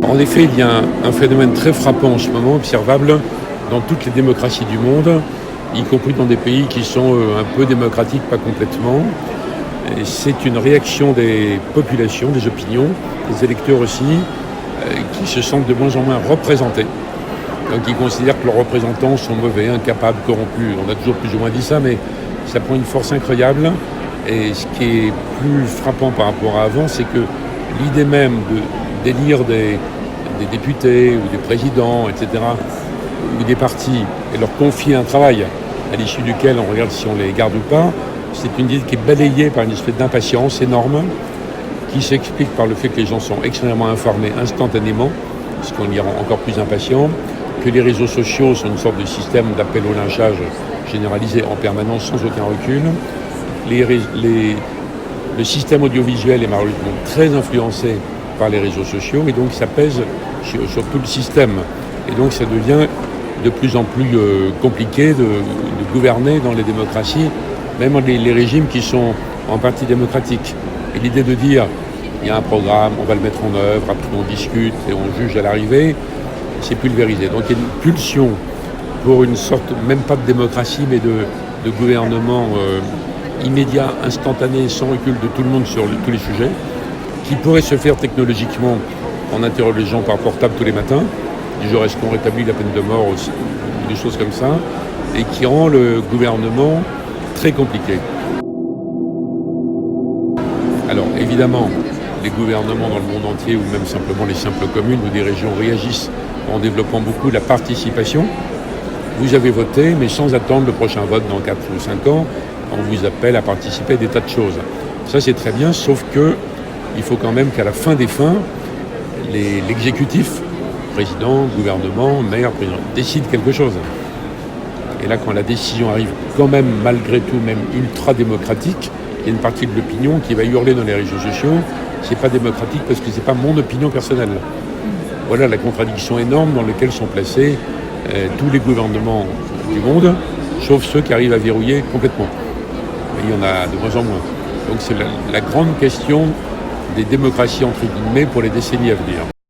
En effet, il y a un phénomène très frappant en ce moment, observable dans toutes les démocraties du monde, y compris dans des pays qui sont un peu démocratiques, pas complètement. Et c'est une réaction des populations, des opinions, des électeurs aussi, qui se sentent de moins en moins représentés. Donc ils considèrent que leurs représentants sont mauvais, incapables, corrompus. On a toujours plus ou moins dit ça, mais ça prend une force incroyable. Et ce qui est plus frappant par rapport à avant, c'est que l'idée même d'élire des députés ou des présidents, etc., ou des partis, et leur confier un travail à l'issue duquel on regarde si on les garde ou pas, c'est une idée qui est balayée par une espèce d'impatience énorme, qui s'explique par le fait que les gens sont extrêmement informés instantanément, ce qu'on les rend encore plus impatients, que les réseaux sociaux sont une sorte de système d'appel au lynchage généralisé en permanence sans aucun recul. Le système audiovisuel est malheureusement très influencé par les réseaux sociaux et donc ça pèse sur tout le système. Et donc ça devient de plus en plus compliqué de gouverner dans les démocraties, même les régimes qui sont en partie démocratiques. Et l'idée de dire, il y a un programme, on va le mettre en œuvre, après on discute et on juge à l'arrivée, c'est pulvérisé. Donc il y a une pulsion pour une sorte, même pas de démocratie, mais de gouvernement immédiat, instantané, sans recul de tout le monde sur tous les sujets, qui pourrait se faire technologiquement en interrogeant par portable tous les matins, du genre est-ce qu'on rétablit la peine de mort aussi, des choses comme ça, et qui rend le gouvernement très compliqué. Alors évidemment, les gouvernements dans le monde entier, ou même simplement les simples communes ou des régions réagissent en développant beaucoup la participation. Vous avez voté, mais sans attendre le prochain vote dans 4 ou 5 ans, on vous appelle à participer à des tas de choses. Ça c'est très bien, sauf que il faut quand même qu'à la fin des fins, l'exécutif, président, gouvernement, maire, président, décide quelque chose. Et là, quand la décision arrive quand même, malgré tout, même ultra-démocratique, il y a une partie de l'opinion qui va hurler dans les réseaux sociaux, c'est pas démocratique parce que c'est pas mon opinion personnelle. Voilà la contradiction énorme dans laquelle sont placés tous les gouvernements du monde, sauf ceux qui arrivent à verrouiller complètement. Et il y en a de moins en moins. Donc c'est la grande question des démocraties entre guillemets pour les décennies à venir.